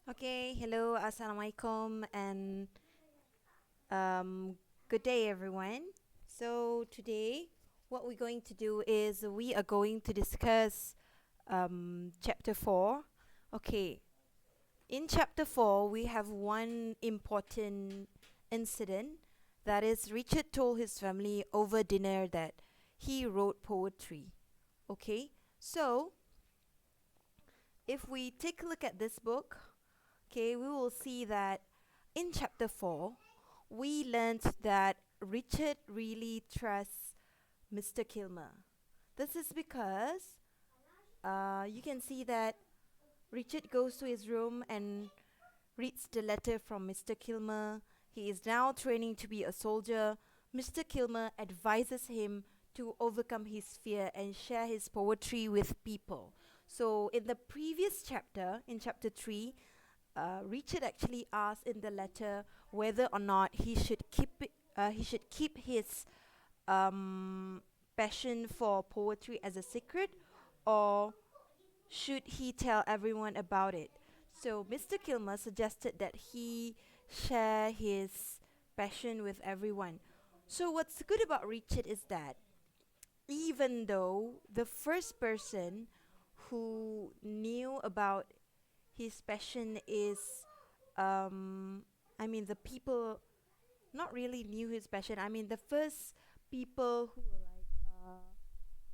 Okay, hello, assalamualaikum, and um, good day, everyone. So, today, what we're going to do is we are going to discuss chapter 4. Okay, in chapter 4, we have one important incident, that is, Richard told his family over dinner that he wrote poetry. Okay, so if we take a look at this book, okay, we will see that in chapter 4, we learned that Richard really trusts Mr. Kilmer. This is because you can see that Richard goes to his room and reads the letter from Mr. Kilmer. He is now training to be a soldier. Mr. Kilmer advises him to overcome his fear and share his poetry with people. So, in the previous chapter, in chapter 3, Richard actually asked in the letter whether or not he should keep his um, passion for poetry as a secret, or should he tell everyone about it. So Mr. Kilmer suggested that he share his passion with everyone. So what's good about Richard is that even though the first person who knew about his passion is the people not really knew his passion. The first people who were like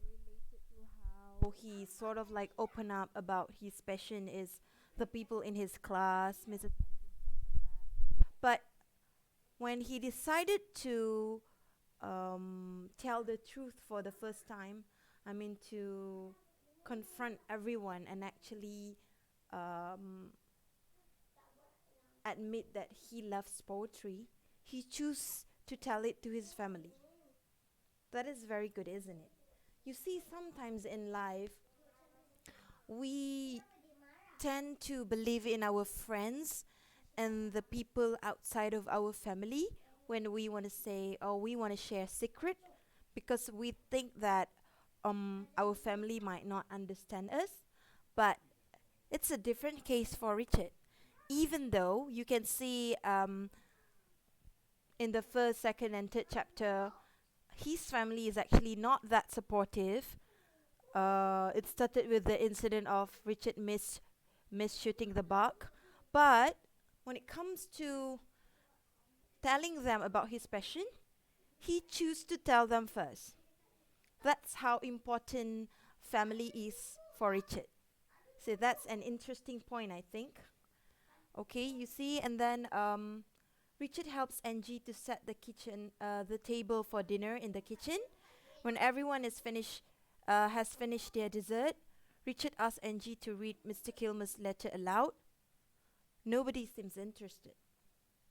related to how he sort of like open up about his passion is the people in his class, Mrs. But when he decided to tell the truth for the first time, to confront everyone and actually um, admit that he loves poetry, he chose to tell it to his family. That is very good, isn't it? You see, sometimes in life, we tend to believe in our friends and the people outside of our family when we want to say or we want to share secret, because we think that our family might not understand us. But it's a different case for Richard. Even though you can see in the first, second, and third chapter, his family is actually not that supportive. It started with the incident of Richard miss shooting the buck, but when it comes to telling them about his passion, he chose to tell them first. That's how important family is for Richard. So that's an interesting point, I think. Okay, you see, and then Richard helps Angie to set the table for dinner in the kitchen. When everyone has finished their dessert, Richard asks Angie to read Mr. Kilmer's letter aloud. Nobody seems interested.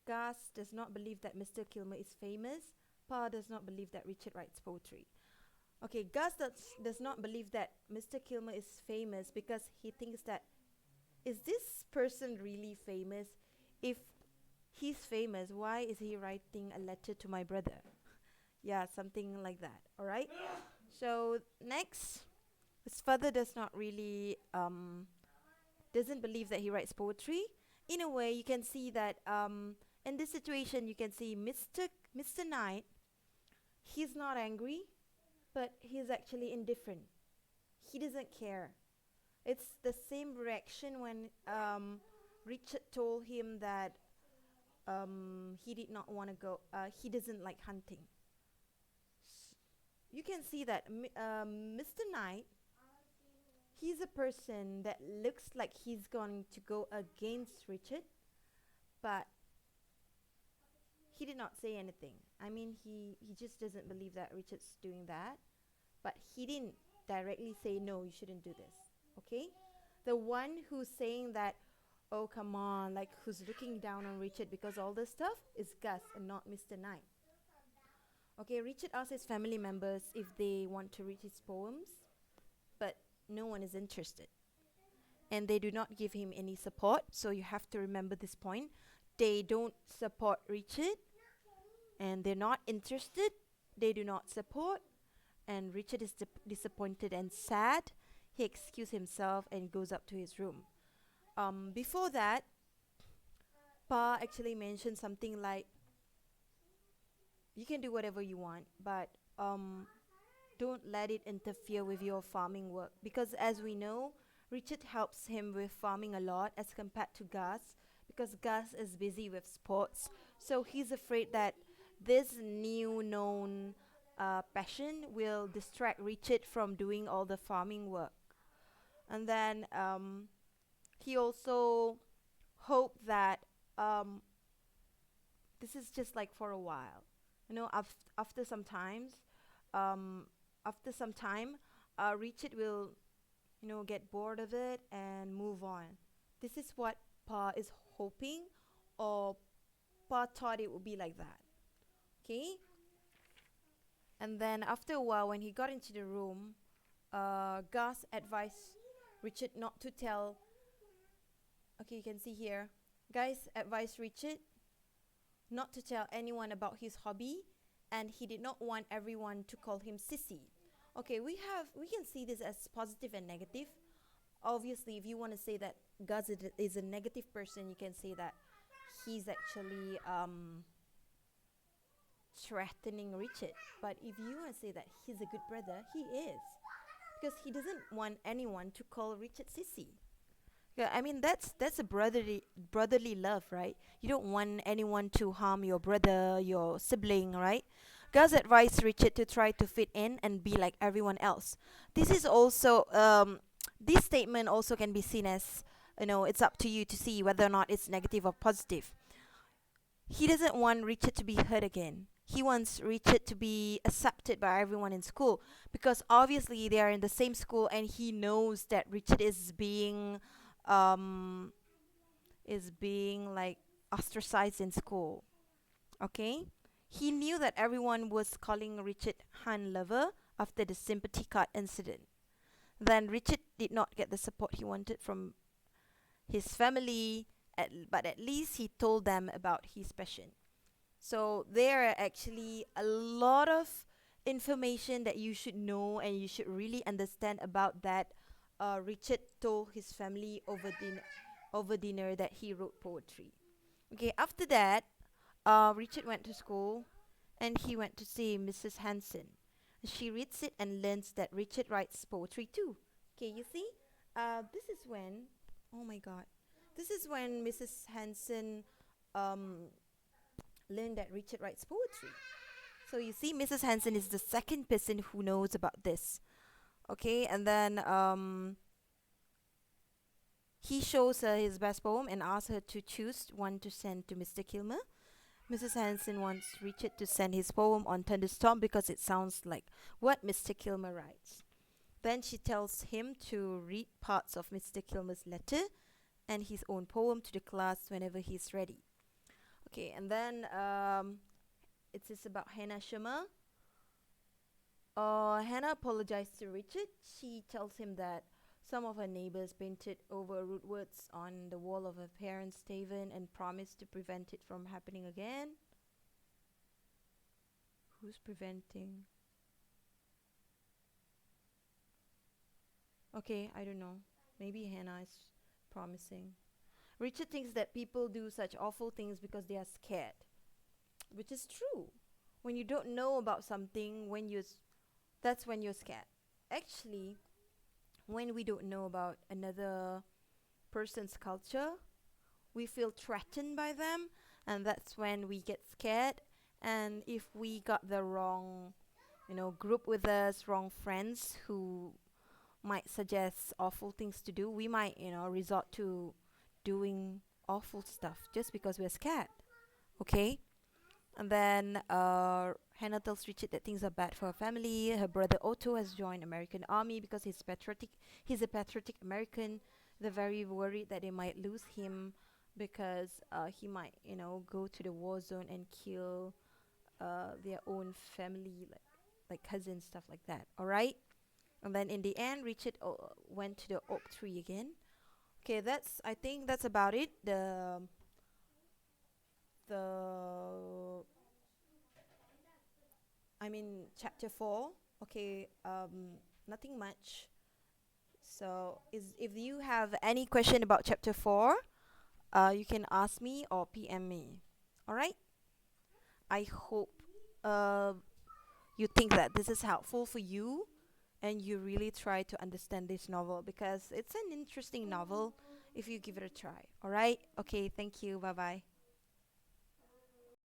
Gus does not believe that Mr. Kilmer is famous. Pa does not believe that Richard writes poetry. Okay, Gus does not believe that Mr. Kilmer is famous because he thinks that, is this person really famous? If he's famous, why is he writing a letter to my brother? Yeah, something like that. All right. So next, his father does not really doesn't believe that he writes poetry. In a way, you can see that in this situation, you can see Mr. Knight. He's not angry, but he's actually indifferent. He doesn't care. It's the same reaction when Richard told him that he did not want to go. He doesn't like hunting. You can see that Mr. Knight, he's a person that looks like he's going to go against Richard, but he did not say anything. He just doesn't believe that Richard's doing that, but he didn't directly say, no, you shouldn't do this. Okay? The one who's saying that, oh, come on, like who's looking down on Richard because all this stuff is Gus and not Mr. Knight. Okay, Richard asks his family members if they want to read his poems, but no one is interested. And they do not give him any support, so you have to remember this point. They don't support Richard, and they're not interested. They do not support, and Richard is disappointed and sad. He excuses himself and goes up to his room. Before that, Pa actually mentioned something like, you can do whatever you want, but um, don't let it interfere with your farming work. Because as we know, Richard helps him with farming a lot as compared to Gus, because Gus is busy with sports. So he's afraid that this new known passion will distract Richard from doing all the farming work. And then he also hoped that um, this is just like for a while. You know, after some times, um, after some time, Richard will, get bored of it and move on. This is what Pa is hoping, or Pa thought it would be like that. Okay? And then after a while, when he got into the room, Gus advised Richard not to tell. Okay, you can see here. Guys advised Richard not to tell anyone about his hobby, and he did not want everyone to call him sissy. Okay, we can see this as positive and negative. Obviously, if you want to say that Gus is a negative person, you can say that he's actually threatening Richard. But if you want to say that he's a good brother, he is, because he doesn't want anyone to call Richard sissy. Yeah, I mean that's a brotherly love, right? You don't want anyone to harm your brother, your sibling, right? Gus advised Richard to try to fit in and be like everyone else. This is also this statement also can be seen as, it's up to you to see whether or not it's negative or positive. He doesn't want Richard to be hurt again. He wants Richard to be accepted by everyone in school, because obviously they are in the same school and he knows that Richard um is being like ostracized in school. Okay? He knew that everyone was calling Richard Han Lover after the sympathy card incident. Then Richard did not get the support he wanted from his family, but at least he told them about his passion. So there are actually a lot of information that you should know and you should really understand about that. Richard told his family over dinner that he wrote poetry. Okay, after that, Richard went to school and he went to see Mrs. Hanson. She reads it and learns that Richard writes poetry too. Okay, you see, this is when, oh my God, this is when Mrs. Hanson um, learned that Richard writes poetry. So you see, Mrs. Hanson is the second person who knows about this. Okay, and then he shows her his best poem and asks her to choose one to send to Mr. Kilmer. Mrs. Hanson wants Richard to send his poem on Thunderstorm because it sounds like what Mr. Kilmer writes. Then she tells him to read parts of Mr. Kilmer's letter and his own poem to the class whenever he's ready. Okay, and then it is about Hannah Shermer. Hannah apologized to Richard. She tells him that some of her neighbors painted over rude words on the wall of her parents' tavern and promised to prevent it from happening again. Who's preventing? Okay, I don't know. Maybe Hannah is promising. Richard thinks that people do such awful things because they are scared, which is true. When you don't know about something, that's when you're scared. Actually, when we don't know about another person's culture, we feel threatened by them, and that's when we get scared. And if we got the wrong, group with us, wrong friends who might suggest awful things to do, we might, resort to doing awful stuff just because we're scared. Okay? And then Hannah tells Richard that things are bad for her family. Her brother Otto has joined American army because he's patriotic. He's a patriotic American. They're very worried that they might lose him because he might, go to the war zone and kill their own family, like cousins, stuff like that. All right. And then in the end, Richard went to the oak tree again. Okay, I think that's about it. The I mean chapter 4. Okay, nothing much. So is if you have any question about chapter 4, You can ask me or PM me. All right. I hope uh, you think that this is helpful for you and you really try to understand this novel because it's an interesting novel if you give it a try. All right. Okay. Thank you. Bye bye.